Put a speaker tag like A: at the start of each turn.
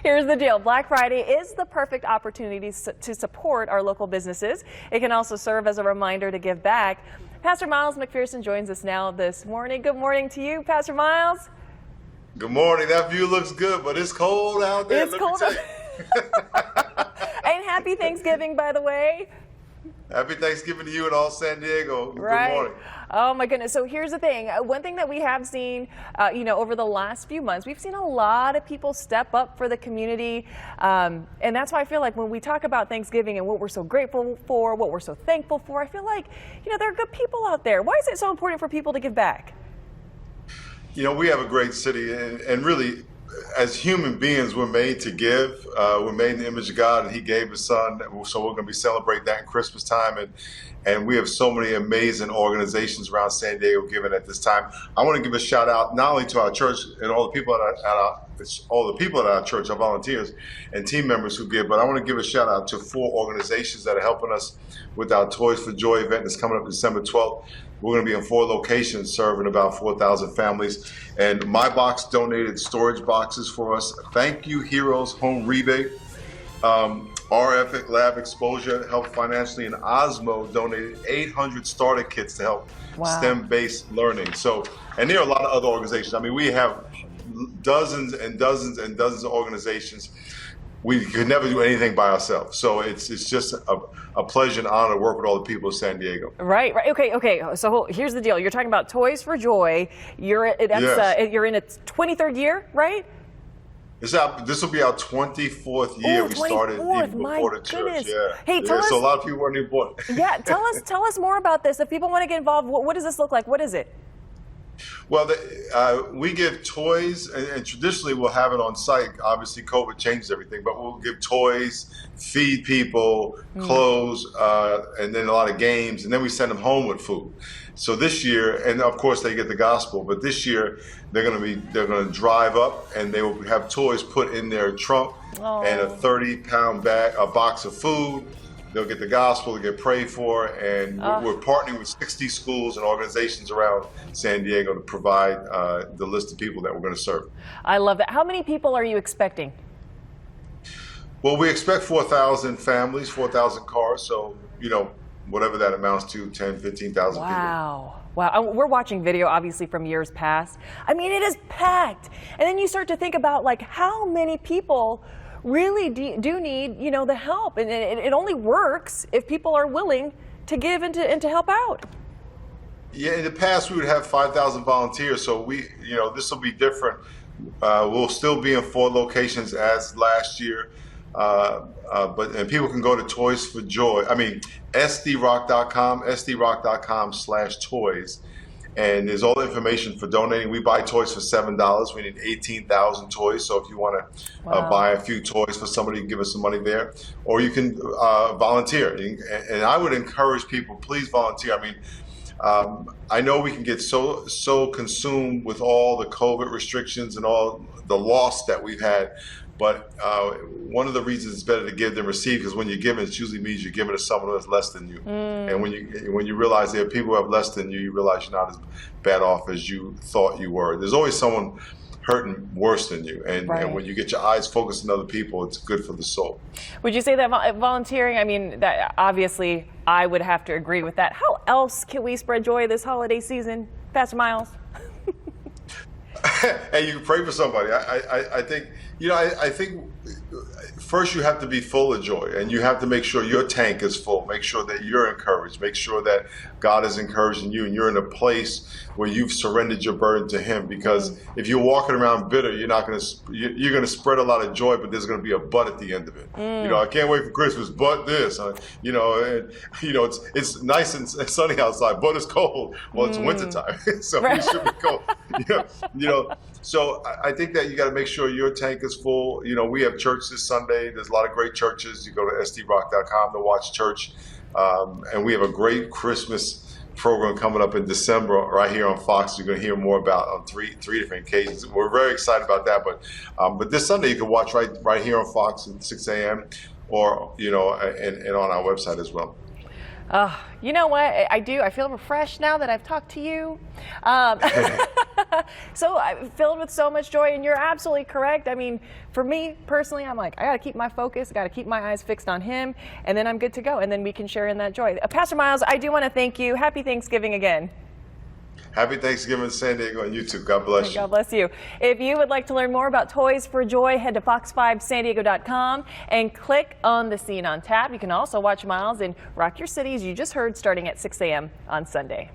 A: Here's the deal. Black Friday is the perfect opportunity to support our local businesses. It can also serve as a reminder to give back. Pastor Miles McPherson joins us now this morning. Good morning to you, Pastor Miles.
B: Good morning. That view looks good, but it's cold out there.
A: It's cold. And happy Thanksgiving, by the way.
B: Happy Thanksgiving to you and all San Diego.
A: Right.
B: Good morning.
A: Oh my goodness. So here's the thing. One thing that we have seen, over the last few months, we've seen a lot of people step up for the community. And that's why I feel like when we talk about Thanksgiving and what we're so grateful for, what we're so thankful for, I feel like, there are good people out there. Why is it so important for people to give back?
B: We have a great city, and really, as human beings, we're made to give. We're made in the image of God, and He gave His Son. So we're going to be celebrating that in Christmas time. And we have so many amazing organizations around San Diego giving at this time. I want to give a shout out not only to our church and all the people at our church, our volunteers and team members who give, but I want to give a shout out to 4 organizations that are helping us with our Toys for Joy event that's coming up December 12th. We're going to be in 4 locations serving about 4,000 families. And My Box donated storage boxes for us. Thank you, Heroes Home Rebate. RF Lab Exposure helped financially, and Osmo donated 800 starter kits to help STEM-based learning. And there are a lot of other organizations. I mean, we have dozens and dozens and dozens of organizations. We could never do anything by ourselves. So it's just a pleasure and honor to work with all the people of San Diego.
A: Right. Okay. So here's the deal. You're talking about Toys for Joy. You're in its 23rd year, right?
B: This will be our 24th year. We started even before the church. Yeah.
A: Hey, tell us.
B: So a lot of people weren't even born.
A: Yeah. Tell us more about this. If people want to get involved, what does this look like? What is it?
B: Well, we give toys, and traditionally we'll have it on site. Obviously, COVID changes everything, but we'll give toys, feed people, clothes, and then a lot of games, and then we send them home with food. So this year, and of course they get the gospel, but this year they're going to drive up, and they will have toys put in their trunk and a 30-pound bag, a box of food. They'll get the gospel, they'll get prayed for, and we're partnering with 60 schools and organizations around San Diego to provide the list of people that we're going to serve.
A: I love that. How many people are you expecting?
B: Well, we expect 4,000 families, 4,000 cars, so, whatever that amounts to, 10, 15,000 people.
A: Wow. We're watching video, obviously, from years past. I mean, it is packed. And then you start to think about, how many people really do need, the help. And it only works if people are willing to give and to help out.
B: Yeah, in the past, we would have 5,000 volunteers. So this will be different. We'll still be in 4 locations as last year. And people can go to Toys for Joy. sdrock.com/toys. And there's all the information for donating. We buy toys for $7. We need 18,000 toys. So if you want to buy a few toys for somebody, give us some money there. Or you can volunteer. And I would encourage people, please volunteer. I know we can get so consumed with all the COVID restrictions and all the loss that we've had. But one of the reasons it's better to give than receive, because when you're giving, it usually means you're giving to someone who has less than you. And when you realize there are people who have less than you, you realize you're not as bad off as you thought you were. There's always someone hurting worse than you. And when you get your eyes focused on other people, it's good for the soul.
A: Would you say that volunteering, that obviously I would have to agree with that. How else can we spread joy this holiday season, Pastor Miles?
B: Hey, you can pray for somebody. I think first you have to be full of joy, and you have to make sure your tank is full. Make sure that you're encouraged. Make sure that God is encouraging you, and you're in a place where you've surrendered your burden to Him. Because if you're walking around bitter, you're going to spread a lot of joy, but there's going to be a but at the end of it. I can't wait for Christmas, but this. It's nice and sunny outside, but it's cold. Well, it's wintertime, so we should be cold. So I think that you got to make sure your tank is full. We have church this Sunday. There's a lot of great churches. You go to sdrock.com to watch church. And we have a great Christmas program coming up in December right here on Fox. You're going to hear more about on three different occasions. We're very excited about that. But this Sunday you can watch right here on Fox at 6 a.m. or and on our website as well.
A: You know what? I feel refreshed now that I've talked to you. So filled with so much joy, and you're absolutely correct. I mean, for me personally, I'm like, I got to keep my focus, got to keep my eyes fixed on him, and then I'm good to go, and then we can share in that joy. Pastor Miles, I do want to thank you. Happy Thanksgiving again.
B: Happy Thanksgiving, San Diego, and you too. God bless you.
A: God bless you. If you would like to learn more about Toys for Joy, head to fox5sandiego.com and click on the Scene on Tap. You can also watch Miles in Rock Your City, as you just heard, starting at 6 a.m. on Sunday.